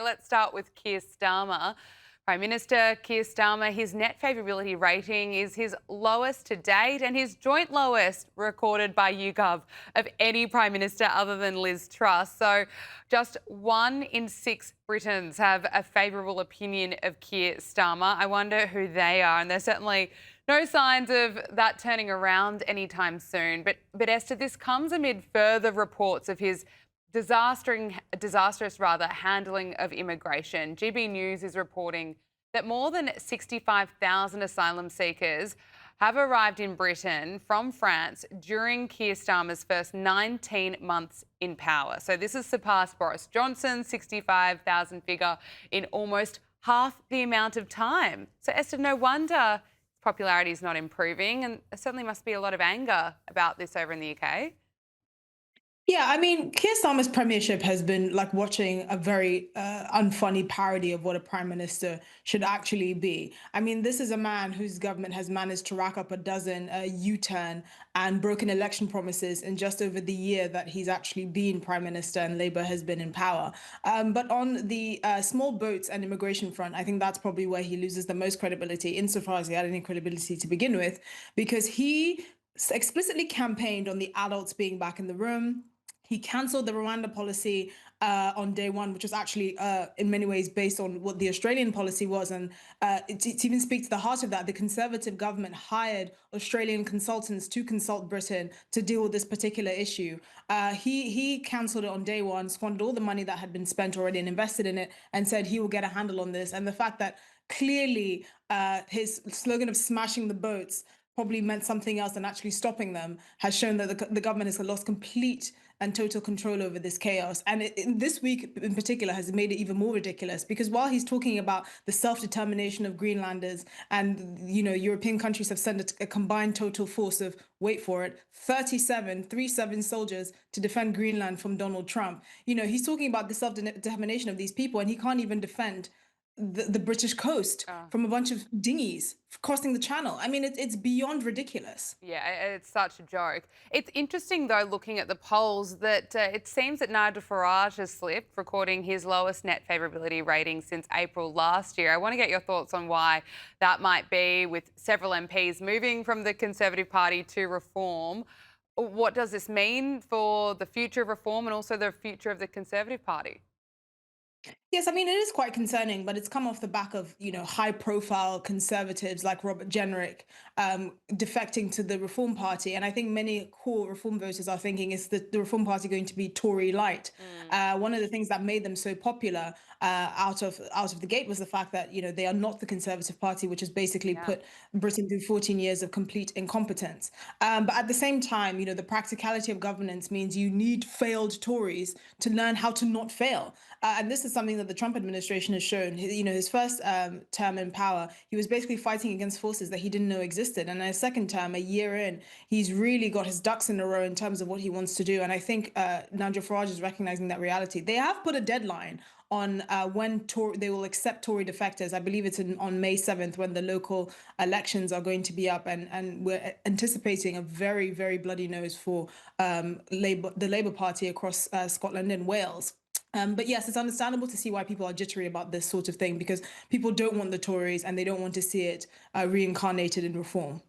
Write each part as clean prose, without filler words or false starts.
Let's start with Keir Starmer. Prime Minister Keir Starmer, his net favourability rating is his lowest to date and his joint lowest recorded by YouGov of any Prime Minister other than Liz Truss. So just 1 in 6 Britons have a favourable opinion of Keir Starmer. I wonder who they are, and there's certainly no signs of that turning around anytime soon. But Esther, this comes amid further reports of his disastrous handling of immigration. GB News is reporting that more than 65,000 asylum seekers have arrived in Britain from France during Keir Starmer's first 19 months in power. So this has surpassed Boris Johnson's 65,000 figure in almost half the amount of time. So Esther, no wonder his popularity is not improving, and there certainly must be a lot of anger about this over in the UK. Yeah, I mean, Keir Starmer's premiership has been like watching a very unfunny parody of what a prime minister should actually be. I mean, this is a man whose government has managed to rack up a dozen U-turn and broken election promises in just over the year that he's actually been prime minister and Labour has been in power. But on the small boats and immigration front, I think that's probably where he loses the most credibility, insofar as he had any credibility to begin with, because he explicitly campaigned on the adults being back in the room. He cancelled the Rwanda policy on day one, which was actually in many ways based on what the Australian policy was. And to even speak to the heart of that, the Conservative government hired Australian consultants to consult Britain to deal with this particular issue. He cancelled it on day one, squandered all the money that had been spent already and invested in it, and said he will get a handle on this. And the fact that clearly his slogan of smashing the boats probably meant something else than actually stopping them has shown that the government has lost complete and total control over this chaos. And this week in particular has made it even more ridiculous, because while he's talking about the self-determination of Greenlanders and, you know, European countries have sent a combined total force of, wait for it, 37 soldiers to defend Greenland from Donald Trump. You know, he's talking about the self-determination of these people, and he can't even defend the British coast from a bunch of dinghies crossing the channel. I mean, it's beyond ridiculous. Yeah, it's such a joke. It's interesting, though, looking at the polls, that it seems that Nigel Farage has slipped, recording his lowest net favourability rating since April last year. I want to get your thoughts on why that might be, with several MPs moving from the Conservative Party to Reform. What does this mean for the future of Reform and also the future of the Conservative Party? Yes, I mean, it is quite concerning, but it's come off the back of, you know, high profile conservatives like Robert Jenrick defecting to the Reform Party. And I think many core Reform voters are thinking, is the Reform Party going to be Tory light? One of the things that made them so popular out of the gate was the fact that, you know, they are not the Conservative Party, which has basically Yeah. put Britain through 14 years of complete incompetence. But at the same time, you know, the practicality of governance means you need failed Tories to learn how to not fail. And this is something that the Trump administration has shown. You know, his first term in power, he was basically fighting against forces that he didn't know existed. And in his second term, a year in, he's really got his ducks in a row in terms of what he wants to do. And I think Nigel Farage is recognizing that reality. They have put a deadline on when they will accept Tory defectors. I believe it's on May 7th, when the local elections are going to be up, and we're anticipating a very, very bloody nose for the Labour Party across Scotland and Wales. But yes, it's understandable to see why people are jittery about this sort of thing, because people don't want the Tories and they don't want to see it reincarnated in reform.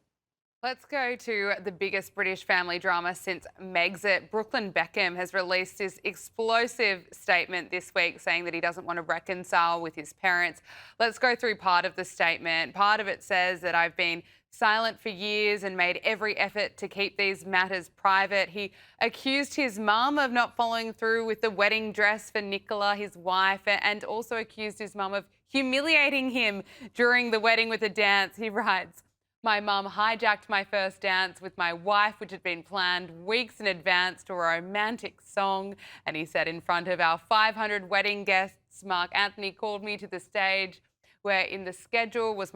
Let's go to the biggest British family drama since Megxit. Brooklyn Beckham has released this explosive statement this week saying that he doesn't want to reconcile with his parents. Let's go through part of the statement. Part of it says that I've been silent for years and made every effort to keep these matters private. He accused his mum of not following through with the wedding dress for Nicola, his wife, and also accused his mum of humiliating him during the wedding with a dance. He writes, my mum hijacked my first dance with my wife, which had been planned weeks in advance, to a romantic song. And he said, in front of our 500 wedding guests, Mark Anthony called me to the stage, where in the schedule was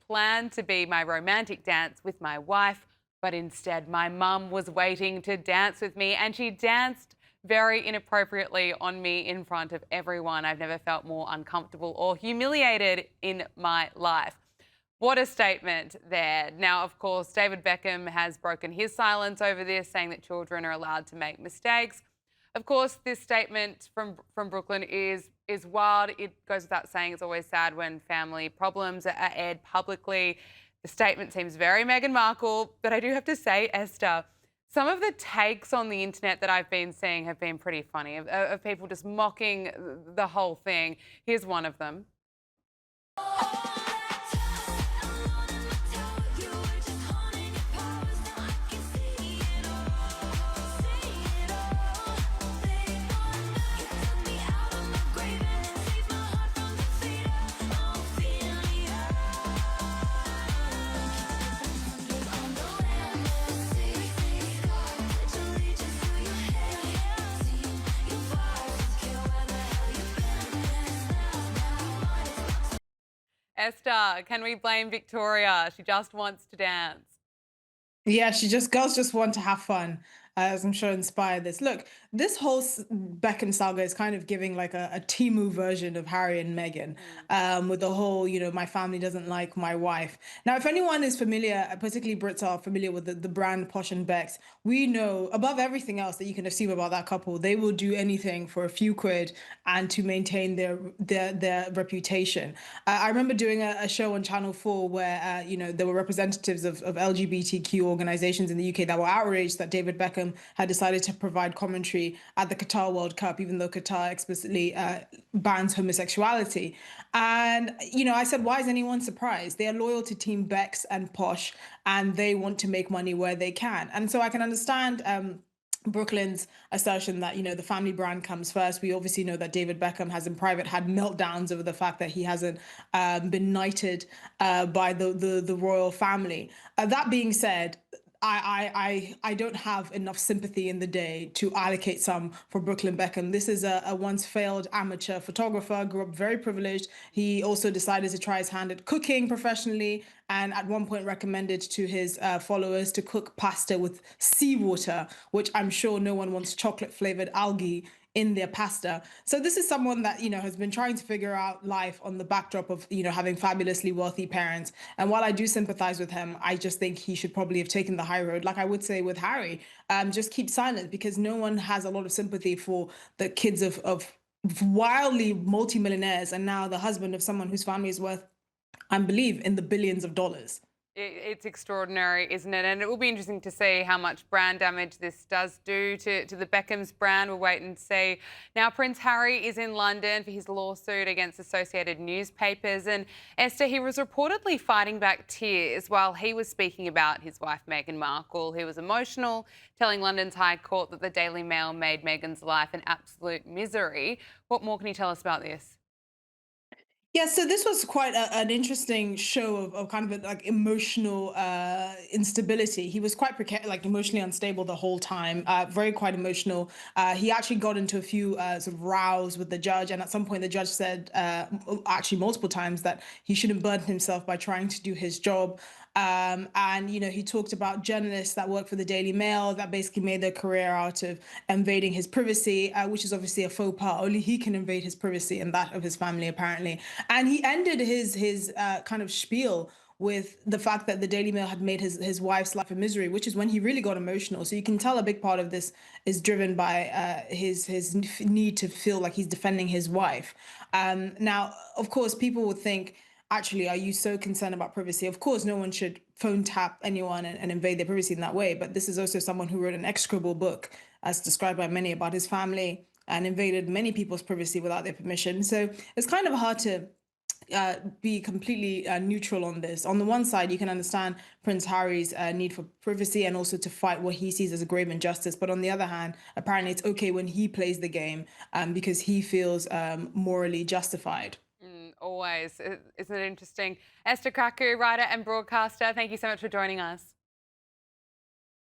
planned to be my romantic dance with my wife, but instead my mum was waiting to dance with me, and she danced very inappropriately on me in front of everyone. I've never felt more uncomfortable or humiliated in my life. What a statement there. Now, of course, David Beckham has broken his silence over this, saying that children are allowed to make mistakes. Of course, this statement from Brooklyn is is wild. It goes without saying it's always sad when family problems are aired publicly. The statement seems very Meghan Markle, but I do have to say, Esther, some of the takes on the internet that I've been seeing have been pretty funny, of people just mocking the whole thing. Here's one of them. Esther, can we blame Victoria? She just wants to dance. Yeah, girls just want to have fun, as I'm sure inspired this. Look, this whole Beckham saga is kind of giving like a Timu version of Harry and Meghan, Mm. with the whole, my family doesn't like my wife. Now, if anyone is familiar, particularly Brits are familiar with the brand Posh and Becks, we know above everything else that you can assume about that couple, they will do anything for a few quid and to maintain their reputation. I remember doing a show on Channel 4 where there were representatives of LGBTQ organizations in the UK that were outraged that David Beckham had decided to provide commentary at the Qatar World Cup, even though Qatar explicitly bans homosexuality. And I said, why is anyone surprised? They are loyal to Team Becks and Posh, and they want to make money where they can. And so I can understand. Brooklyn's assertion that the family brand comes first. We obviously know that David Beckham has in private had meltdowns over the fact that he hasn't been knighted by the royal family. That being said, I don't have enough sympathy in the day to allocate some for Brooklyn Beckham. This is a once failed amateur photographer, grew up very privileged. He also decided to try his hand at cooking professionally, and at one point recommended to his followers to cook pasta with seawater, which I'm sure no one wants chocolate flavored algae in their pasta. So this is someone that has been trying to figure out life on the backdrop of having fabulously wealthy parents. And while I do sympathize with him, I just think he should probably have taken the high road, like I would say with Harry. Just keep silent, because no one has a lot of sympathy for the kids of wildly multimillionaires, and now the husband of someone whose family is worth, I believe, in the billions of dollars. It's extraordinary, isn't it? And it will be interesting to see how much brand damage this does do to the Beckham's brand. We'll wait and see. Now, Prince Harry is in London for his lawsuit against Associated Newspapers. And Esther, he was reportedly fighting back tears while he was speaking about his wife, Meghan Markle. He was emotional, telling London's High Court that the Daily Mail made Meghan's life an absolute misery. What more can you tell us about this? Yeah, so this was quite an interesting show of kind of like emotional instability. He was quite like emotionally unstable the whole time, very quite emotional. He actually got into a few sort of rows with the judge, and at some point the judge said, actually multiple times, that he shouldn't burden himself by trying to do his job. And he talked about journalists that work for the Daily Mail that basically made their career out of invading his privacy, which is obviously a faux pas. Only he can invade his privacy and that of his family, apparently. And he ended his kind of spiel with the fact that the Daily Mail had made his wife's life a misery, which is when he really got emotional. So you can tell a big part of this is driven by his need to feel like he's defending his wife. Now, of course, people would think, actually, are you so concerned about privacy? Of course, no one should phone tap anyone and invade their privacy in that way. But this is also someone who wrote an execrable book, as described by many, about his family, and invaded many people's privacy without their permission. So it's kind of hard to be completely neutral on this. On the one side, you can understand Prince Harry's need for privacy and also to fight what he sees as a grave injustice. But on the other hand, apparently it's okay when he plays the game because he feels morally justified. Always. Isn't it interesting? Esther Kraku, writer and broadcaster, thank you so much for joining us.